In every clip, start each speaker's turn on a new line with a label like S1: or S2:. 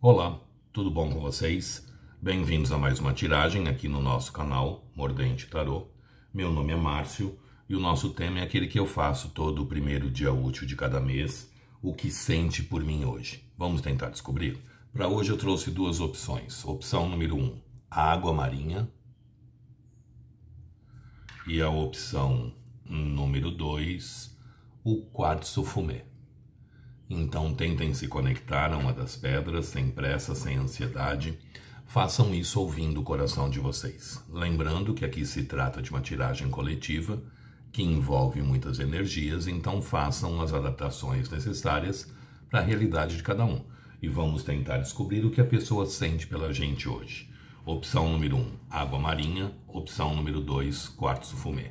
S1: Olá, tudo bom com vocês? Bem-vindos a mais uma tiragem aqui no nosso canal Mordente Tarô. Meu nome é Márcio e o nosso tema é aquele que eu faço todo o primeiro dia útil de cada mês, o que sente por mim hoje. Vamos tentar descobrir? Para hoje eu trouxe duas opções. Opção número 1, a água marinha, e a opção número 2, o quartzo fumê. Então tentem se conectar a uma das pedras, sem pressa, sem ansiedade. Façam isso ouvindo o coração de vocês. Lembrando que aqui se trata de uma tiragem coletiva que envolve muitas energias, então façam as adaptações necessárias para a realidade de cada um. E vamos tentar descobrir o que a pessoa sente pela gente hoje. Opção número 1, água marinha. Opção número 2, quartzo fumê.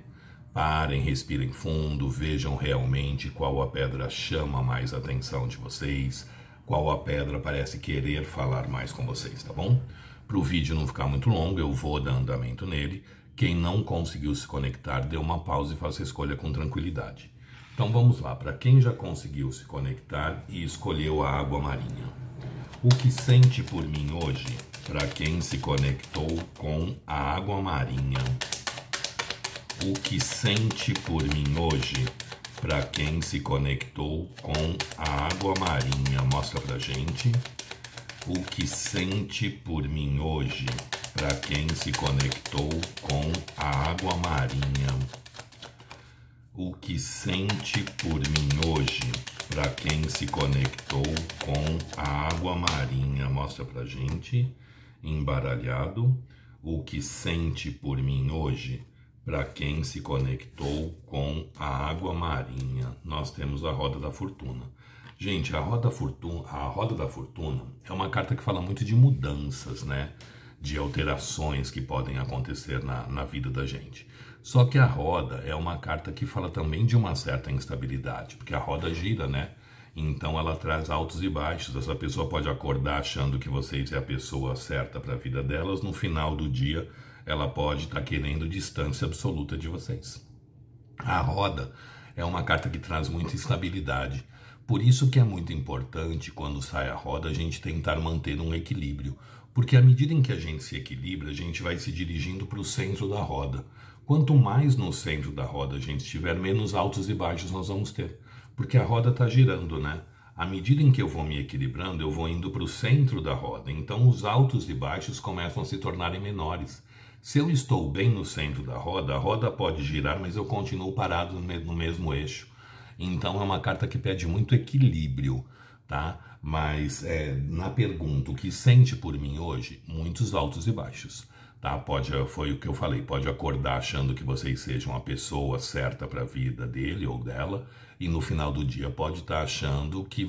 S1: Parem, respirem fundo, vejam realmente qual a pedra chama mais a atenção de vocês, qual a pedra parece querer falar mais com vocês, tá bom? Para o vídeo não ficar muito longo, eu vou dar andamento nele. Quem não conseguiu se conectar, dê uma pausa e faça a escolha com tranquilidade. Então vamos lá, para quem já conseguiu se conectar e escolheu a água marinha. O que sente por mim hoje, para quem se conectou com a água marinha? O que sente por mim hoje, para quem se conectou com a água marinha? Mostra pra gente. O que sente por mim hoje, para quem se conectou com a água marinha? O que sente por mim hoje, para quem se conectou com a água marinha? Mostra pra gente, embaralhado. O que sente por mim hoje, para quem se conectou com a água marinha? Nós temos a Roda da Fortuna. Gente, a Roda da Fortuna é uma carta que fala muito de mudanças, né? De alterações que podem acontecer na vida da gente. Só que a roda é uma carta que fala também de uma certa instabilidade, porque a roda gira, né? Então ela traz altos e baixos. Essa pessoa pode acordar achando que vocês é a pessoa certa para a vida delas, no final do dia ela pode estar querendo distância absoluta de vocês. A roda é uma carta que traz muita instabilidade. Por isso que é muito importante, quando sai a roda, a gente tentar manter um equilíbrio. Porque à medida em que a gente se equilibra, a gente vai se dirigindo para o centro da roda. Quanto mais no centro da roda a gente estiver, menos altos e baixos nós vamos ter. Porque a roda está girando, né? À medida em que eu vou me equilibrando, eu vou indo para o centro da roda. Então os altos e baixos começam a se tornarem menores. Se eu estou bem no centro da roda, a roda pode girar, mas eu continuo parado no mesmo eixo. Então é uma carta que pede muito equilíbrio, tá? Mas na pergunta, o que sente por mim hoje? Muitos altos e baixos, tá? Foi o que eu falei, pode acordar achando que vocês sejam a pessoa certa para a vida dele ou dela, e no final do dia pode estar achando que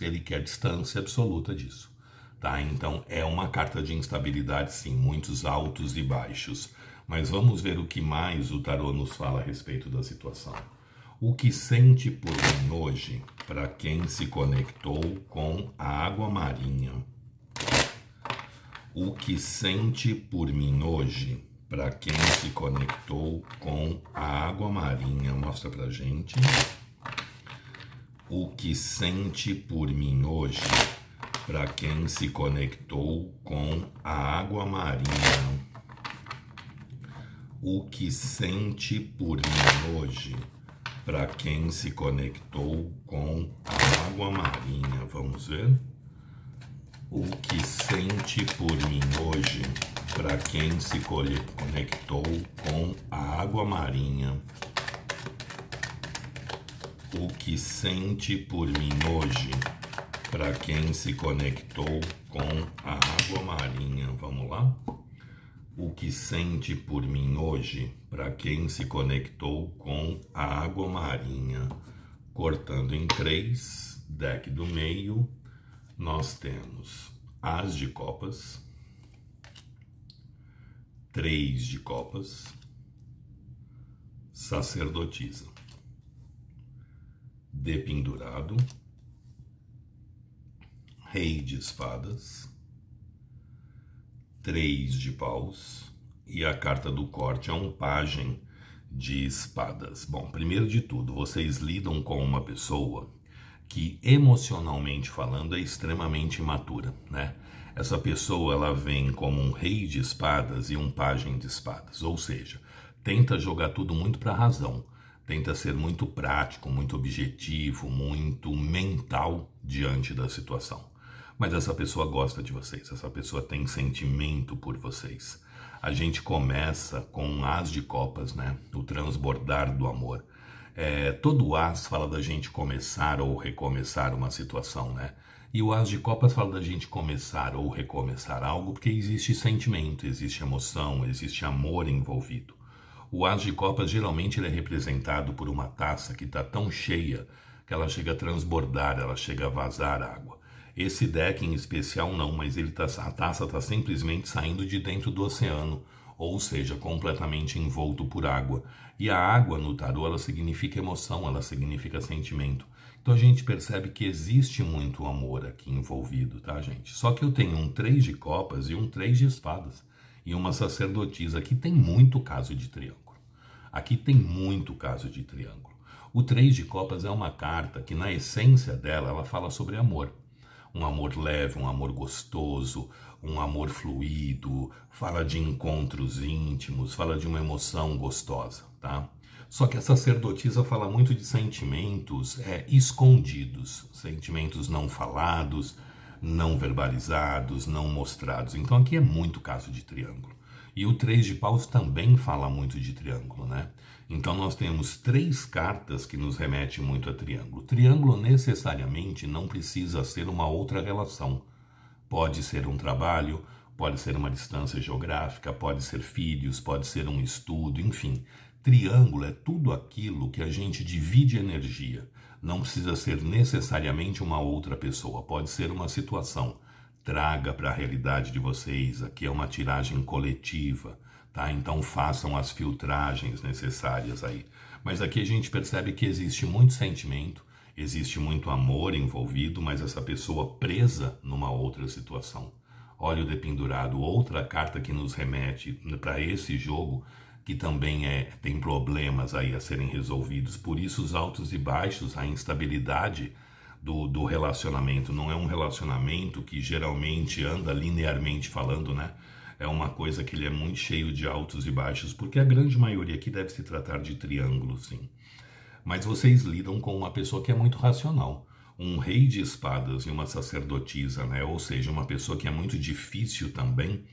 S1: ele quer distância absoluta disso. Tá, então é uma carta de instabilidade, sim, muitos altos e baixos. Mas vamos ver o que mais o tarô nos fala a respeito da situação. O que sente por mim hoje, para quem se conectou com a água marinha? O que sente por mim hoje, para quem se conectou com a água marinha? Mostra pra gente. O que sente por mim hoje, para quem se conectou com a água marinha? O que sente por mim hoje, para quem se conectou com a água marinha? Vamos ver. O que sente por mim hoje, para quem se conectou com a água marinha? O que sente por mim hoje, para quem se conectou com a água marinha? Vamos lá? O que sente por mim hoje, para quem se conectou com a água marinha? Cortando em 3, deck do meio, nós temos As de Copas, 3 de Copas, Sacerdotisa, Dependurado, Rei de Espadas, 3 de Paus, e a carta do corte é um Pajem de Espadas. Bom, primeiro de tudo, vocês lidam com uma pessoa que emocionalmente falando é extremamente imatura, né? Essa pessoa, ela vem como um rei de espadas e um pajem de espadas, ou seja, tenta jogar tudo muito para a razão, tenta ser muito prático, muito objetivo, muito mental diante da situação. Mas essa pessoa gosta de vocês, essa pessoa tem sentimento por vocês. A gente começa com um as de copas, né? O transbordar do amor. Todo as fala da gente começar ou recomeçar uma situação, né? E o as de copas fala da gente começar ou recomeçar algo porque existe sentimento, existe emoção, existe amor envolvido. O as de copas geralmente ele é representado por uma taça que está tão cheia que ela chega a transbordar, ela chega a vazar água. Esse deck em especial não, mas a taça está simplesmente saindo de dentro do oceano, ou seja, completamente envolto por água. E a água no tarô, ela significa emoção, ela significa sentimento. Então a gente percebe que existe muito amor aqui envolvido, tá, gente? Só que eu tenho um 3 de copas e um 3 de espadas. E uma sacerdotisa. Aqui tem muito caso de triângulo. Aqui tem muito caso de triângulo. O 3 de copas é uma carta que, na essência dela, ela fala sobre amor. Um amor leve, um amor gostoso, um amor fluido, fala de encontros íntimos, fala de uma emoção gostosa, tá? Só que a sacerdotisa fala muito de sentimentos escondidos, sentimentos não falados, não verbalizados, não mostrados. Então aqui é muito caso de triângulo. E o 3 de paus também fala muito de triângulo, né? Então nós temos 3 cartas que nos remetem muito a triângulo. Triângulo necessariamente não precisa ser uma outra relação. Pode ser um trabalho, pode ser uma distância geográfica, pode ser filhos, pode ser um estudo, enfim. Triângulo é tudo aquilo que a gente divide energia. Não precisa ser necessariamente uma outra pessoa, pode ser uma situação. Traga para a realidade de vocês, aqui é uma tiragem coletiva, tá? Então façam as filtragens necessárias aí. Mas aqui a gente percebe que existe muito sentimento, existe muito amor envolvido, mas essa pessoa presa numa outra situação. Olha o dependurado, outra carta que nos remete para esse jogo, que também tem problemas aí a serem resolvidos. Por isso os altos e baixos, a instabilidade do relacionamento. Não é um relacionamento que geralmente anda linearmente falando, né? É uma coisa que ele é muito cheio de altos e baixos, porque a grande maioria aqui deve se tratar de triângulo, sim. Mas vocês lidam com uma pessoa que é muito racional. Um rei de espadas e uma sacerdotisa, né? Ou seja, uma pessoa que é muito difícil também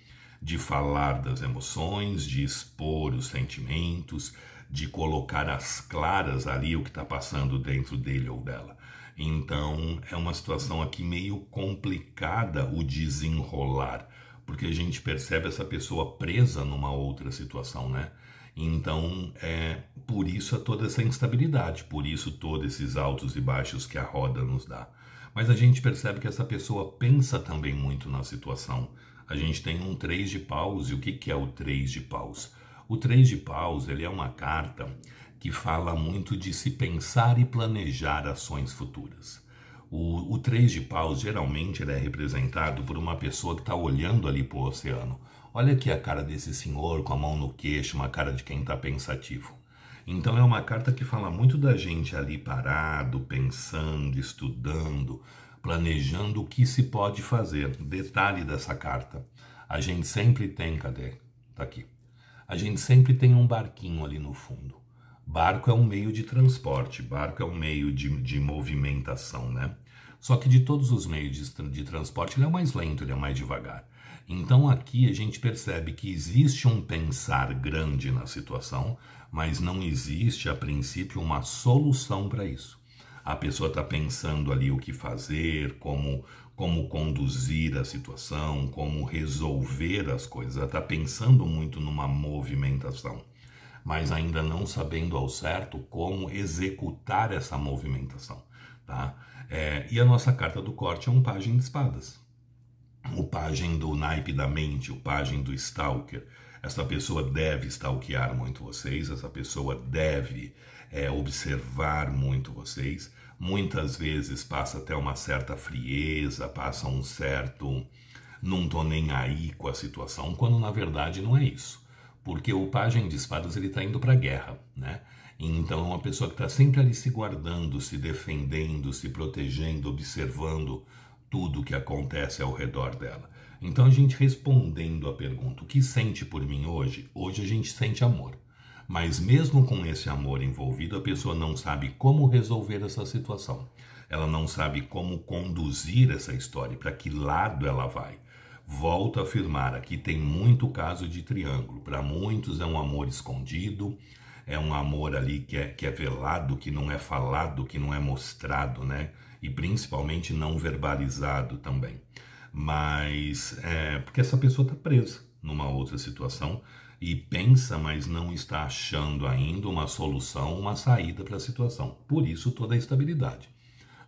S1: de falar das emoções, de expor os sentimentos, de colocar às claras ali o que está passando dentro dele ou dela. Então, é uma situação aqui meio complicada o desenrolar, porque a gente percebe essa pessoa presa numa outra situação, né? Então, por isso toda essa instabilidade, por isso todos esses altos e baixos que a roda nos dá. Mas a gente percebe que essa pessoa pensa também muito na situação. A gente tem um 3 de paus, e o que é o 3 de paus? O 3 de paus, ele é uma carta que fala muito de se pensar e planejar ações futuras. O 3 de paus, geralmente, ele é representado por uma pessoa que está olhando ali para o oceano. Olha aqui a cara desse senhor com a mão no queixo, uma cara de quem está pensativo. Então é uma carta que fala muito da gente ali parado, pensando, estudando, planejando o que se pode fazer. Detalhe dessa carta, a gente sempre tem, cadê? Tá aqui. A gente sempre tem um barquinho ali no fundo. Barco é um meio de transporte, barco é um meio de movimentação, né? Só que de todos os meios de transporte, ele é o mais lento, ele é mais devagar. Então aqui a gente percebe que existe um pensar grande na situação, mas não existe, a princípio, uma solução para isso. A pessoa está pensando ali o que fazer, como conduzir a situação, como resolver as coisas. Ela está pensando muito numa movimentação, mas ainda não sabendo ao certo como executar essa movimentação, tá? E a nossa carta do corte é um pajem de espadas. O pajem do naipe da mente, o pajem do stalker. Essa pessoa deve stalkear muito vocês, essa pessoa deve observar muito vocês. Muitas vezes passa até uma certa frieza, passa um certo não tô nem aí com a situação, quando na verdade não é isso. Porque o pajem de espadas ele está indo para a guerra, né? Então é uma pessoa que está sempre ali se guardando, se defendendo, se protegendo, observando tudo que acontece ao redor dela. Então a gente respondendo a pergunta, o que sente por mim hoje? Hoje a gente sente amor. Mas mesmo com esse amor envolvido, a pessoa não sabe como resolver essa situação. Ela não sabe como conduzir essa história, para que lado ela vai. Volto a afirmar, aqui tem muito caso de triângulo. Para muitos é um amor escondido, é um amor ali que é velado, que não é falado, que não é mostrado, né? E principalmente não verbalizado também. Mas porque essa pessoa está presa numa outra situação e pensa, mas não está achando ainda uma solução, uma saída para a situação. Por isso toda a instabilidade,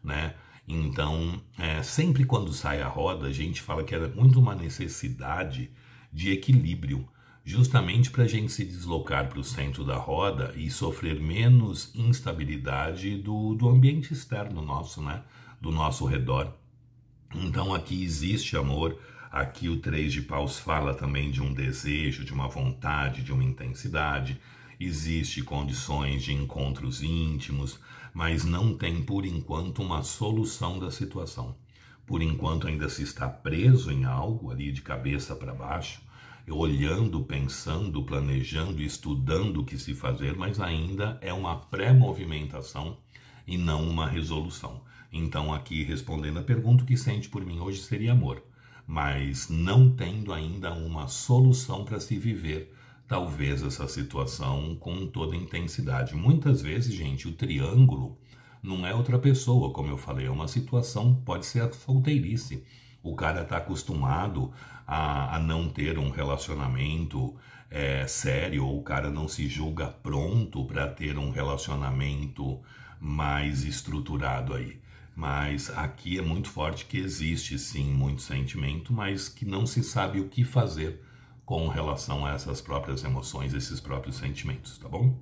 S1: né? Então, sempre quando sai a roda, a gente fala que era muito uma necessidade de equilíbrio, justamente para a gente se deslocar para o centro da roda e sofrer menos instabilidade do ambiente externo nosso, né? Do nosso redor. Então aqui existe amor, aqui o 3 de paus fala também de um desejo, de uma vontade, de uma intensidade, existe condições de encontros íntimos, mas não tem por enquanto uma solução da situação. Por enquanto ainda se está preso em algo ali de cabeça para baixo, olhando, pensando, planejando, estudando o que se fazer, mas ainda é uma pré-movimentação e não uma resolução. Então aqui respondendo a pergunta, o que sente por mim hoje seria amor, mas não tendo ainda uma solução para se viver talvez essa situação com toda intensidade. Muitas vezes, gente, o triângulo não é outra pessoa, como eu falei, é uma situação, pode ser a solteirice. O cara está acostumado a não ter um relacionamento sério, ou o cara não se julga pronto para ter um relacionamento mais estruturado aí. Mas aqui é muito forte que existe sim muito sentimento, mas que não se sabe o que fazer com relação a essas próprias emoções, esses próprios sentimentos, tá bom?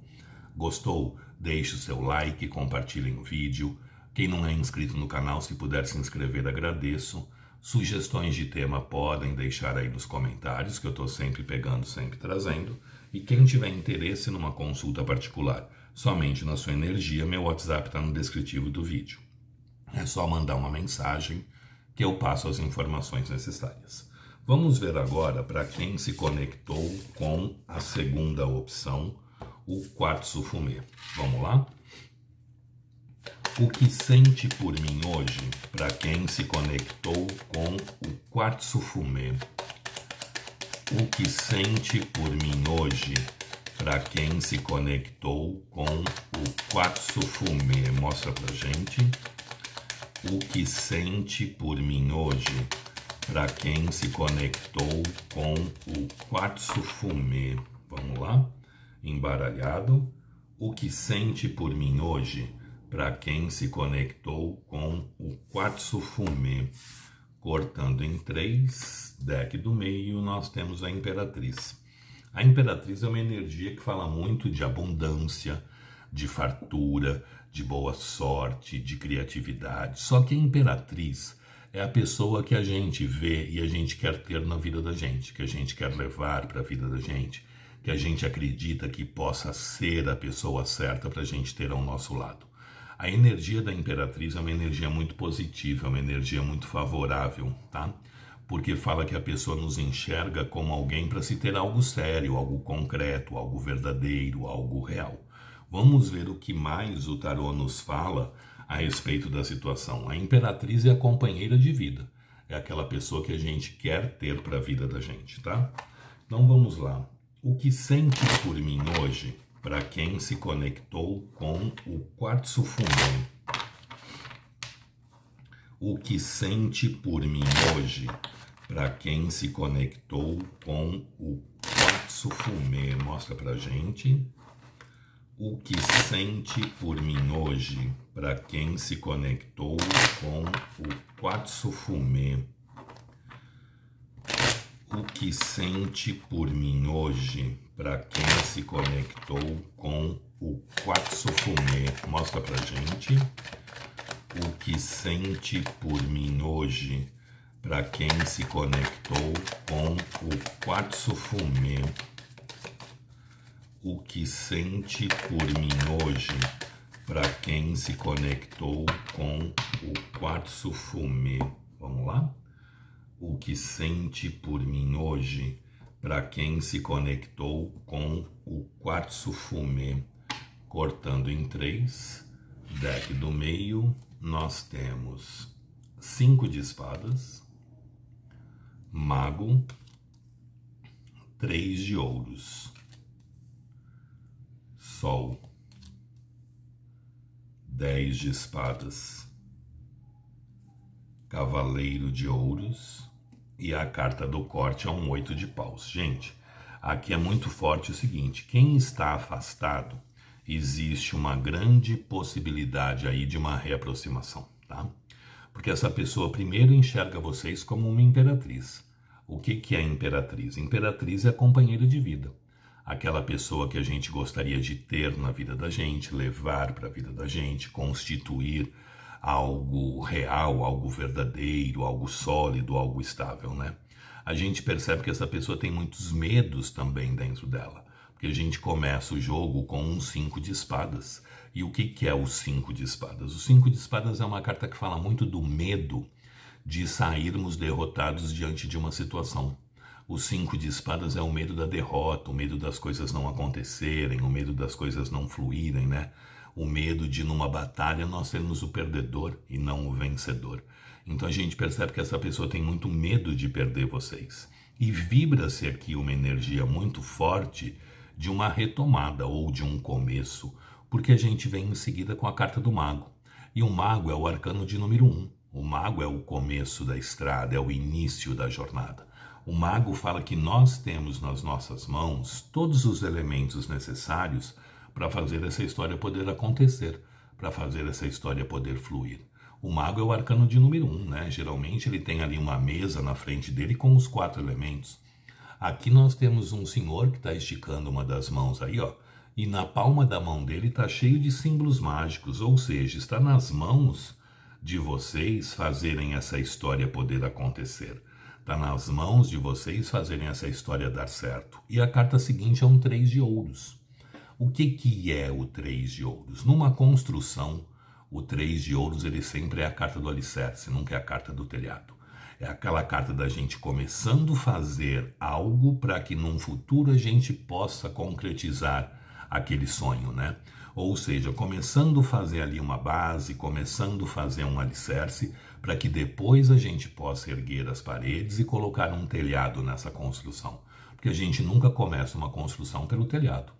S1: Gostou? Deixe o seu like, compartilhem o vídeo. Quem não é inscrito no canal, se puder se inscrever, agradeço. Sugestões de tema podem deixar aí nos comentários, que eu estou sempre pegando, sempre trazendo. E quem tiver interesse numa consulta particular, somente na sua energia, meu WhatsApp está no descritivo do vídeo. É só mandar uma mensagem que eu passo as informações necessárias. Vamos ver agora para quem se conectou com a segunda opção, o quartzo fumê. Vamos lá? O que sente por mim hoje para quem se conectou com o quartzo fumê? O que sente por mim hoje para quem se conectou com o quartzo fumê? Mostra pra gente. O que sente por mim hoje para quem se conectou com o quartzo fumê? Vamos lá? Embaralhado. O que sente por mim hoje para quem se conectou com o quartzo fumê? Cortando em 3, deck do meio, nós temos a Imperatriz. A Imperatriz é uma energia que fala muito de abundância, de fartura, de boa sorte, de criatividade. Só que a Imperatriz é a pessoa que a gente vê e a gente quer ter na vida da gente, que a gente quer levar para a vida da gente, que a gente acredita que possa ser a pessoa certa para a gente ter ao nosso lado. A energia da Imperatriz é uma energia muito positiva, é uma energia muito favorável, tá? Porque fala que a pessoa nos enxerga como alguém para se ter algo sério, algo concreto, algo verdadeiro, algo real. Vamos ver o que mais o tarô nos fala a respeito da situação. A Imperatriz é a companheira de vida, é aquela pessoa que a gente quer ter para a vida da gente, tá? Então vamos lá. O que sente por mim hoje para quem se conectou com o quartzo fumê? O que sente por mim hoje para quem se conectou com o quartzo fumê? Mostra pra gente. O que sente por mim hoje para quem se conectou com o quartzo fumê? O que sente por mim hoje para quem se conectou com o quartzo fumê? Mostra pra gente. O que sente por mim hoje para quem se conectou com o quartzo fumê? o que sente por mim hoje para quem se conectou com o quartzo fumê. Vamos lá? O que sente por mim hoje para quem se conectou com o quartzo fumê. Cortando em 3, deck do meio, nós temos 5 de espadas, mago, 3 de ouros, sol, 10 de espadas, cavaleiro de ouros e a carta do corte é um 8 de paus. Gente, aqui é muito forte o seguinte, quem está afastado, existe uma grande possibilidade aí de uma reaproximação, tá? Porque essa pessoa primeiro enxerga vocês como uma imperatriz. O que é imperatriz? Imperatriz é companheira de vida. Aquela pessoa que a gente gostaria de ter na vida da gente, levar para a vida da gente, constituir algo real, algo verdadeiro, algo sólido, algo estável, né? A gente percebe que essa pessoa tem muitos medos também dentro dela. Porque a gente começa o jogo com um 5 de espadas. E o que é o 5 de espadas? O 5 de espadas é uma carta que fala muito do medo de sairmos derrotados diante de uma situação. O 5 de espadas é o medo da derrota, o medo das coisas não acontecerem, o medo das coisas não fluírem, né? O medo de numa batalha nós sermos o perdedor e não o vencedor. Então a gente percebe que essa pessoa tem muito medo de perder vocês. E vibra-se aqui uma energia muito forte de uma retomada ou de um começo, porque a gente vem em seguida com a carta do mago. E o mago é o arcano de número 1. O mago é o começo da estrada, é o início da jornada. O mago fala que nós temos nas nossas mãos todos os elementos necessários para fazer essa história poder acontecer, para fazer essa história poder fluir. O mago é o arcano de número 1, né? Geralmente ele tem ali uma mesa na frente dele com os 4 elementos. Aqui nós temos um senhor que está esticando uma das mãos aí, ó, e na palma da mão dele está cheio de símbolos mágicos, ou seja, está nas mãos de vocês fazerem essa história poder acontecer. Está nas mãos de vocês fazerem essa história dar certo. E a carta seguinte é um 3 de ouros. O que é o 3 de ouros? Numa construção, o 3 de ouros ele sempre é a carta do alicerce, nunca é a carta do telhado. É aquela carta da gente começando a fazer algo para que num futuro a gente possa concretizar aquele sonho, né? Ou seja, começando a fazer ali uma base, começando a fazer um alicerce, para que depois a gente possa erguer as paredes e colocar um telhado nessa construção. Porque a gente nunca começa uma construção pelo telhado,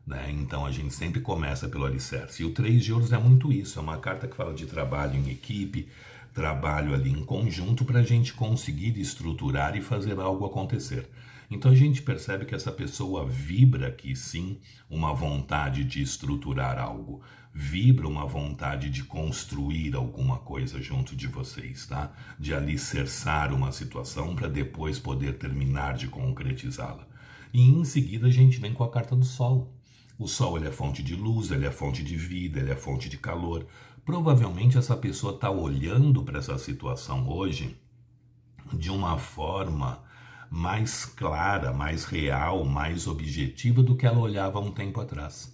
S1: né? Então a gente sempre começa pelo alicerce. E o 3 de ouros é muito isso, é uma carta que fala de trabalho em equipe, trabalho ali em conjunto para a gente conseguir estruturar e fazer algo acontecer. Então a gente percebe que essa pessoa vibra aqui sim uma vontade de estruturar algo, vibra uma vontade de construir alguma coisa junto de vocês, tá? De alicerçar uma situação para depois poder terminar de concretizá-la. E em seguida a gente vem com a carta do Sol. O Sol ele é fonte de luz, ele é fonte de vida, ele é fonte de calor. Provavelmente essa pessoa está olhando para essa situação hoje de uma forma mais clara, mais real, mais objetiva do que ela olhava há um tempo atrás.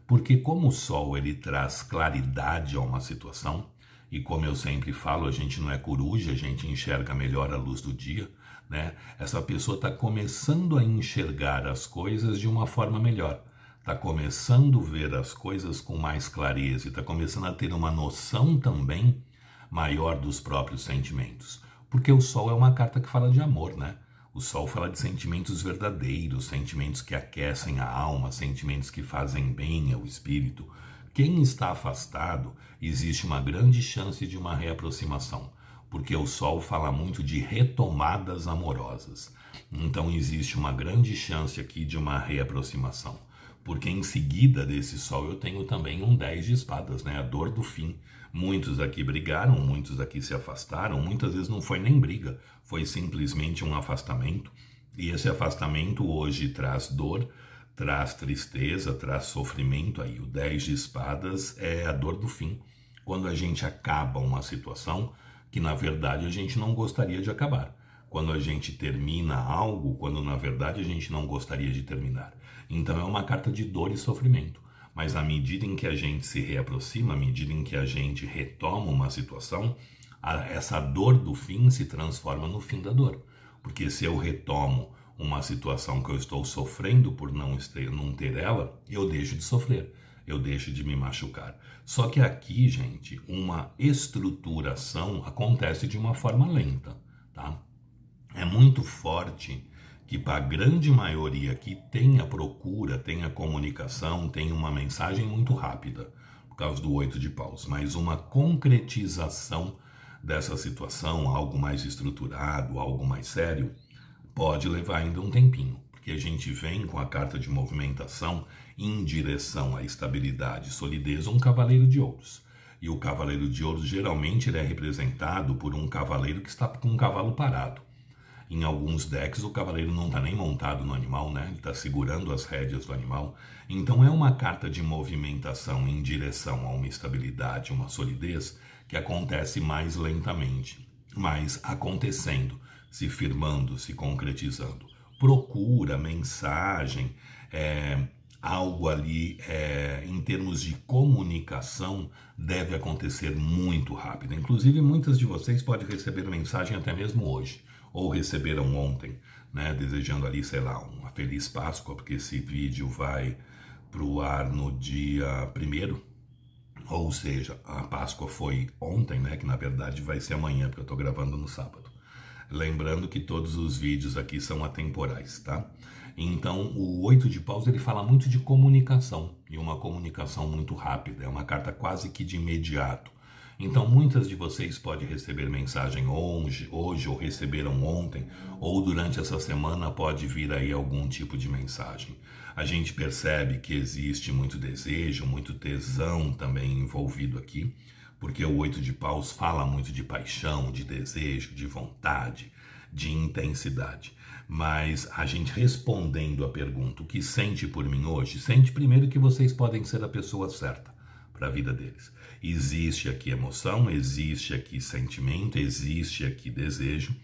S1: Porque como o Sol ele traz claridade a uma situação, e como eu sempre falo, a gente não é coruja, a gente enxerga melhor a luz do dia, né? Essa pessoa está começando a enxergar as coisas de uma forma melhor. Está começando a ver as coisas com mais clareza e está começando a ter uma noção também maior dos próprios sentimentos. Porque o Sol é uma carta que fala de amor, né? O Sol fala de sentimentos verdadeiros, sentimentos que aquecem a alma, sentimentos que fazem bem ao espírito. Quem está afastado, existe uma grande chance de uma reaproximação, porque o Sol fala muito de retomadas amorosas. Então existe uma grande chance aqui de uma reaproximação. Porque em seguida desse Sol eu tenho também um 10 de espadas, né? A dor do fim. Muitos aqui brigaram, muitos aqui se afastaram, muitas vezes não foi nem briga, foi simplesmente um afastamento. E esse afastamento hoje traz dor, traz tristeza, traz sofrimento. Aí o 10 de espadas é a dor do fim. Quando a gente acaba uma situação que na verdade a gente não gostaria de acabar. quando a gente termina algo, quando na verdade a gente não gostaria de terminar. Então é uma carta de dor e sofrimento. Mas à medida em que a gente se reaproxima, à medida em que a gente retoma uma situação, essa dor do fim se transforma no fim da dor. Porque se eu retomo uma situação que eu estou sofrendo por não ter ela, eu deixo de sofrer, eu deixo de me machucar. Só que aqui, gente, uma estruturação acontece de uma forma lenta, tá? É muito forte que para a grande maioria aqui tem a procura, tem a comunicação, tem uma mensagem muito rápida, por causa do 8 de paus, mas uma concretização dessa situação, algo mais estruturado, algo mais sério, pode levar ainda um tempinho, porque a gente vem com a carta de movimentação em direção à estabilidade e solidez, um cavaleiro de ouros. E o cavaleiro de ouros geralmente ele é representado por um cavaleiro que está com um cavalo parado. Em alguns decks o cavaleiro não está nem montado no animal, né? Ele está segurando as rédeas do animal. Então é uma carta de movimentação em direção a uma estabilidade, uma solidez que acontece mais lentamente, mas acontecendo, se firmando, se concretizando. Procura, mensagem, algo ali em termos de comunicação deve acontecer muito rápido. Inclusive muitas de vocês podem receber mensagem até mesmo hoje, ou receberam ontem, né, desejando ali, sei lá, uma feliz Páscoa, porque esse vídeo vai para o ar no dia 1º, ou seja, a Páscoa foi ontem, né, que na verdade vai ser amanhã, porque eu estou gravando no sábado. Lembrando que todos os vídeos aqui são atemporais, tá? Então, o 8 de paus, ele fala muito de comunicação, e uma comunicação muito rápida, é uma carta quase que de imediato. Então, muitas de vocês podem receber mensagem hoje, ou receberam ontem, ou durante essa semana pode vir aí algum tipo de mensagem. A gente percebe que existe muito desejo, muito tesão também envolvido aqui, porque o 8 de paus fala muito de paixão, de desejo, de vontade, de intensidade. Mas a gente respondendo a pergunta, o que sente por mim hoje? Sente primeiro que vocês podem ser a pessoa certa para a vida deles. Existe aqui emoção, existe aqui sentimento, existe aqui desejo,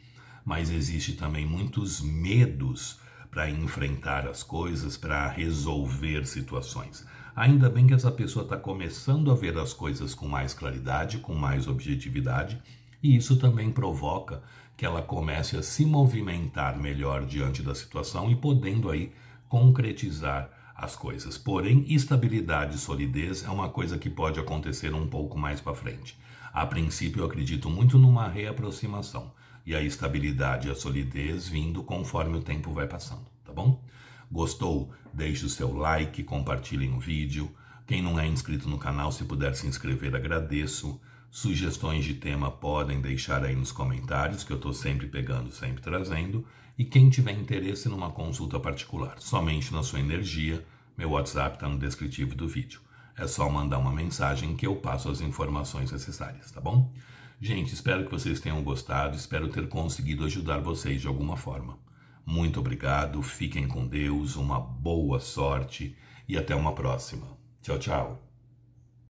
S1: mas existe também muitos medos para enfrentar as coisas, para resolver situações. Ainda bem que essa pessoa está começando a ver as coisas com mais claridade, com mais objetividade, e isso também provoca que ela comece a se movimentar melhor diante da situação e podendo aí concretizar as coisas. Porém, estabilidade e solidez é uma coisa que pode acontecer um pouco mais para frente. A princípio, eu acredito muito numa reaproximação e a estabilidade e a solidez vindo conforme o tempo vai passando, tá bom? Gostou? Deixe o seu like, compartilhem o vídeo. Quem não é inscrito no canal, se puder se inscrever, agradeço. Sugestões de tema podem deixar aí nos comentários, que eu estou sempre pegando, sempre trazendo. E quem tiver interesse numa consulta particular, somente na sua energia, meu WhatsApp está no descritivo do vídeo. É só mandar uma mensagem que eu passo as informações necessárias, tá bom? Gente, espero que vocês tenham gostado, espero ter conseguido ajudar vocês de alguma forma. Muito obrigado, fiquem com Deus, uma boa sorte e até uma próxima. Tchau, tchau.